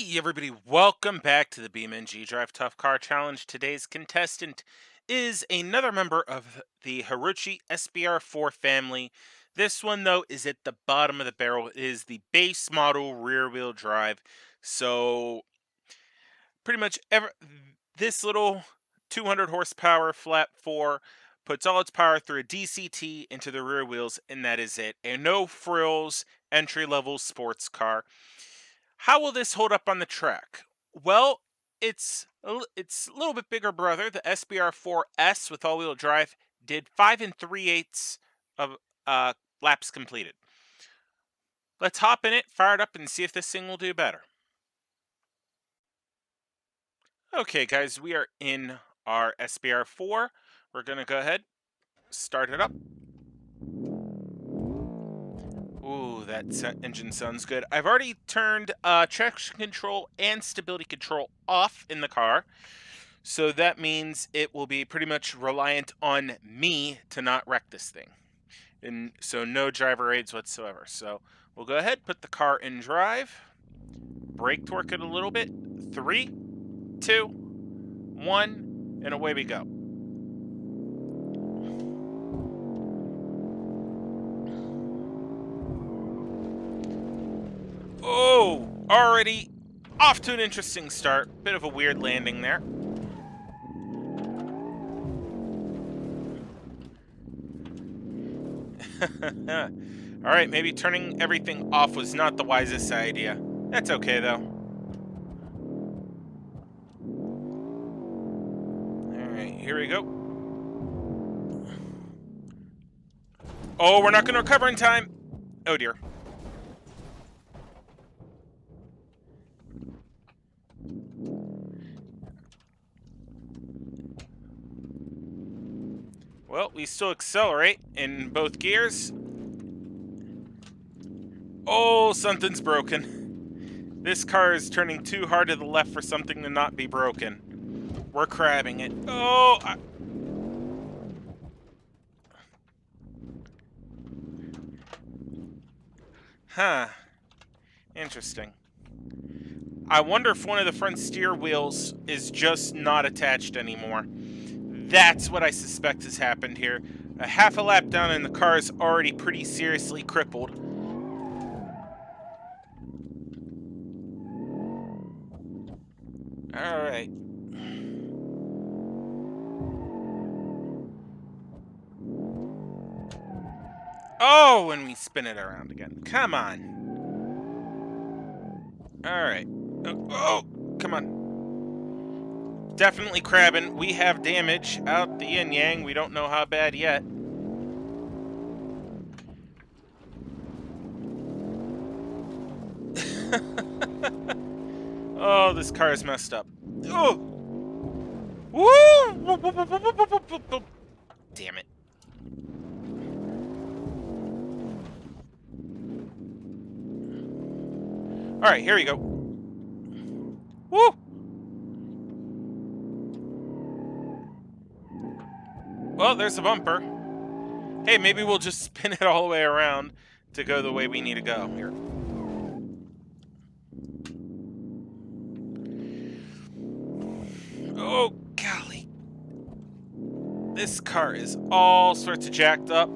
Hey everybody, welcome back to the BeamNG.drive Tough Car Challenge. Today's contestant is another member of the Hirochi SBR4 family. This one though is at the bottom of the barrel. It is the base model rear wheel drive. So pretty much this little 200 horsepower flat 4 puts all its power through a DCT into the rear wheels, and that is it. A no frills entry level sports car. How will this hold up on the track? Well, it's a little bit bigger brother. The SBR4S with all-wheel drive did 5 and 3/8 of laps completed. Let's hop in it, fire it up, and see if this thing will do better. Okay, guys, we are in our SBR4. We're gonna go ahead, start it up. Ooh, that engine sounds good. I've already turned traction control and stability control off in the car. So that means it will be pretty much reliant on me to not wreck this thing. And so no driver aids whatsoever. So we'll go ahead, put the car in drive, brake torque it a little bit. 3, 2, 1, and away we go. Oh, already off to an interesting start. Bit of a weird landing there. All right, maybe turning everything off was not the wisest idea. That's okay, though. All right, here we go. Oh, we're not going to recover in time. Oh, dear. Well, we still accelerate in both gears. Oh, something's broken. This car is turning too hard to the left for something to not be broken. We're crabbing it. Oh! Huh. Interesting. I wonder if one of the front steer wheels is just not attached anymore. That's what I suspect has happened here. A half a lap down and the car is already pretty seriously crippled. Alright. Oh, and we spin it around again. Come on. Alright. Oh, come on. Definitely crabbing. We have damage out the yin-yang. We don't know how bad yet. Oh, this car is messed up. Oh! Woo! Damn it. Alright, here we go. Woo! Well, there's a bumper. Hey, maybe we'll just spin it all the way around to go the way we need to go. Here. Oh, golly. This car is all sorts of jacked up.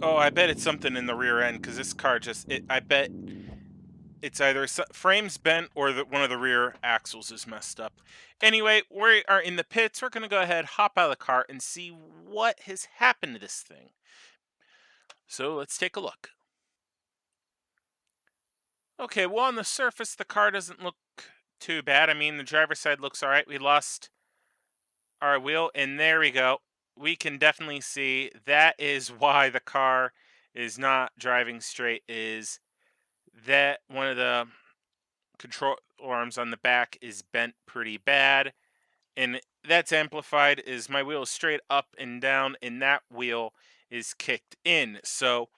Oh, I bet it's something in the rear end, because this car just, I bet it's either frames bent or one of the rear axles is messed up. Anyway, we are in the pits. We're going to go ahead, hop out of the car, and see what has happened to this thing. So let's take a look. Okay, well, on the surface, the car doesn't look too bad. I mean, the driver's side looks all right. We lost our wheel, and there we go. We can definitely see that is why the car is not driving straight, is that one of the control arms on the back is bent pretty bad, and that's amplified is my wheel is straight up and down, and that wheel is kicked in. So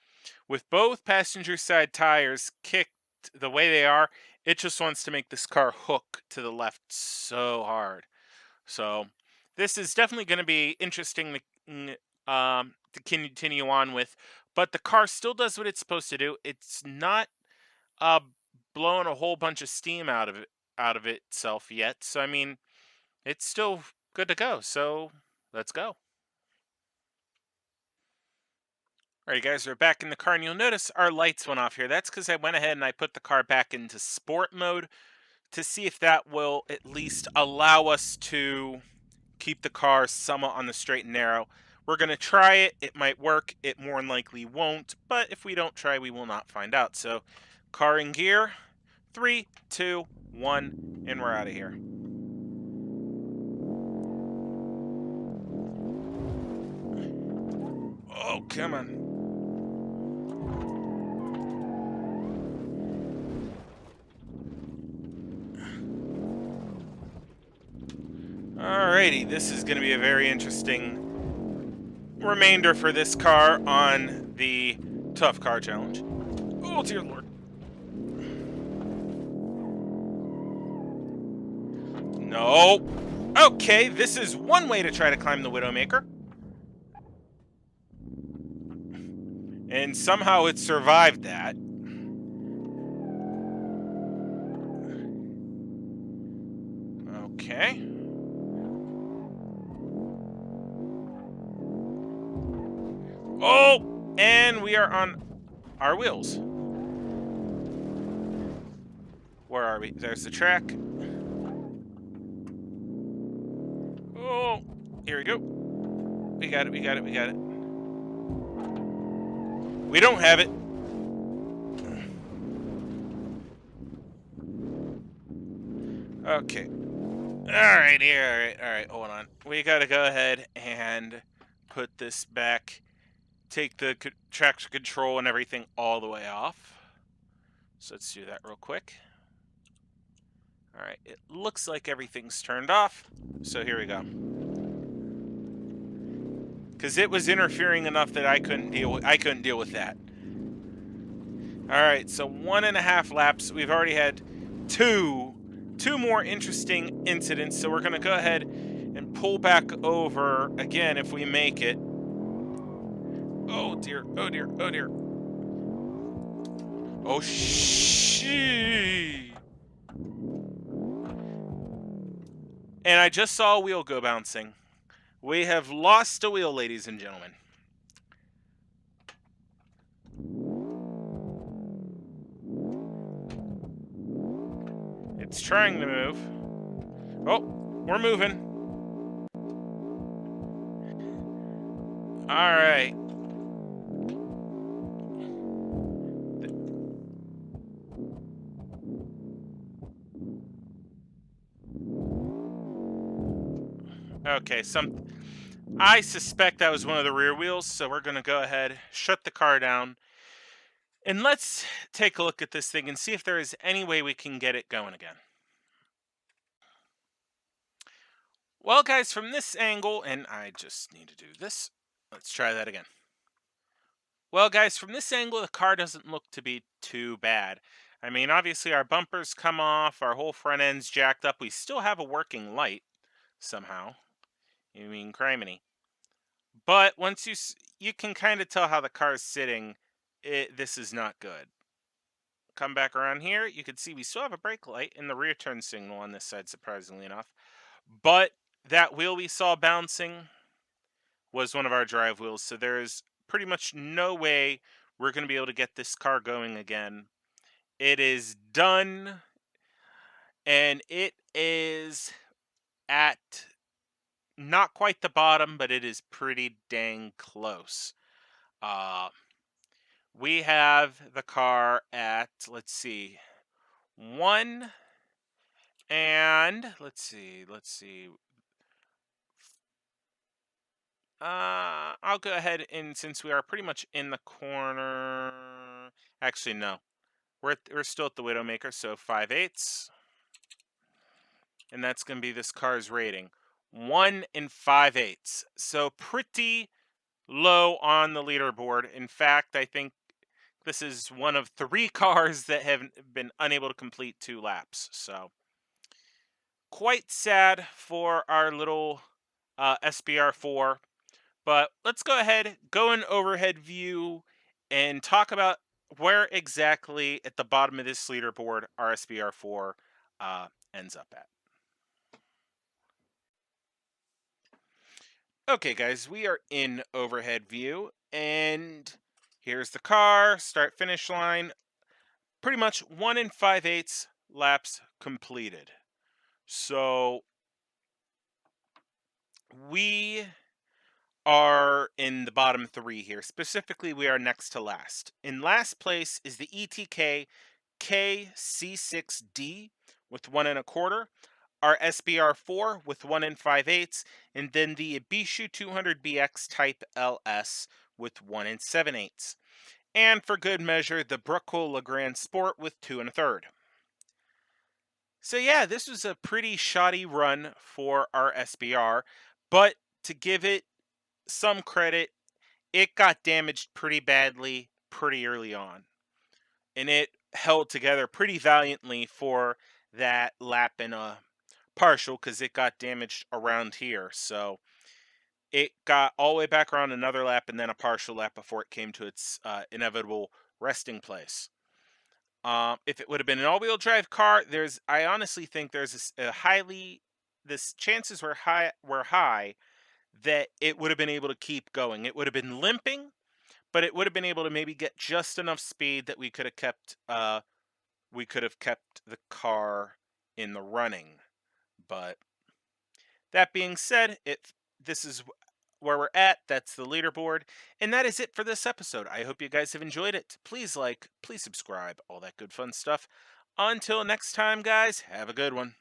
with both passenger side tires kicked the way they are, it just wants to make this car hook to the left so hard. So this is definitely going to be interesting to continue on with. But the car still does what it's supposed to do. It's not uh, blowing a whole bunch of steam out of itself yet. So I mean, it's still good to go. So let's go. All right, guys, we're back in the car, and you'll notice our lights went off here. That's because I went ahead and I put the car back into sport mode to see if that will at least allow us to keep the car somewhat on the straight and narrow. We're going to try it. It might work. It more than likely won't. But if we don't try, we will not find out. So, car in gear. 3, 2, 1, and we're out of here. Oh, come on. Alrighty, this is going to be a very interesting remainder for this car on the Tough Car Challenge. Oh, dear Lord. No. Okay, this is one way to try to climb the Widowmaker. And somehow it survived that. Okay. Oh, and we are on our wheels. Where are we? There's the track. Oh, here we go. We got it, we got it, we got it. We don't have it. Okay. Alright, here, alright, hold on. We gotta go ahead and put this back. Take the traction control and everything all the way off. So let's do that real quick. Alright, it looks like everything's turned off. So here we go. Because it was interfering enough that I couldn't deal with that. Alright, so 1.5 laps. We've already had two more interesting incidents, so we're going to go ahead and pull back over again if we make it. Oh dear, oh dear, oh dear. Oh shit. And I just saw a wheel go bouncing. We have lost a wheel, ladies and gentlemen. It's trying to move. Oh, we're moving. All right. Okay, I suspect that was one of the rear wheels, so we're going to go ahead, shut the car down, and let's take a look at this thing and see if there is any way we can get it going again. Well, guys, from this angle, and I just need to do this. Let's try that again. Well, guys, from this angle, the car doesn't look to be too bad. I mean, obviously, our bumpers come off, our whole front end's jacked up. We still have a working light, somehow. I mean, criminy. But once you can kind of tell how the car is sitting, this is not good. Come back around here, you can see we still have a brake light and the rear turn signal on this side, surprisingly enough. But that wheel we saw bouncing was one of our drive wheels, so there is pretty much no way we're going to be able to get this car going again. It is done, and it is at not quite the bottom, but it is pretty dang close. We have the car at, let's see, 1, and let's see. I'll go ahead, and since we are pretty much in the corner, actually no, we're still at the Widowmaker, so 5/8, and that's going to be this car's rating, 1 5/8. So pretty low on the leaderboard. In fact, I think this is one of 3 cars that have been unable to complete 2 laps. So Quite sad for our little SBR4, but let's go ahead, go in overhead view, and talk about where exactly at the bottom of this leaderboard our SBR4 ends up at. Okay, guys, we are in overhead view, and here's the car, start finish line. Pretty much 1 5/8 laps completed. So we are in the bottom three here. Specifically, we are next to last. In last place is the ETK KC6D with 1 1/4, our SBR4 with 1 5/8, and then the Ibishu 200BX Type LS with 1 7/8. And for good measure, the Bruckle Legrand Sport with 2 1/3. So yeah, this was a pretty shoddy run for our SBR, but to give it some credit, it got damaged pretty badly pretty early on. And it held together pretty valiantly for that lap and a partial because it got damaged around here. So it got all the way back around another lap and then a partial lap before it came to its inevitable resting place. If it would have been an all-wheel drive car, I honestly think there's this chances were high that it would have been able to keep going. It would have been limping, but it would have been able to maybe get just enough speed that we could have kept the car in the running. But that being said, this is where we're at. That's the leaderboard, and that is it for this episode. I hope you guys have enjoyed it. Please like, please subscribe, all that good fun stuff. Until next time, guys, have a good one.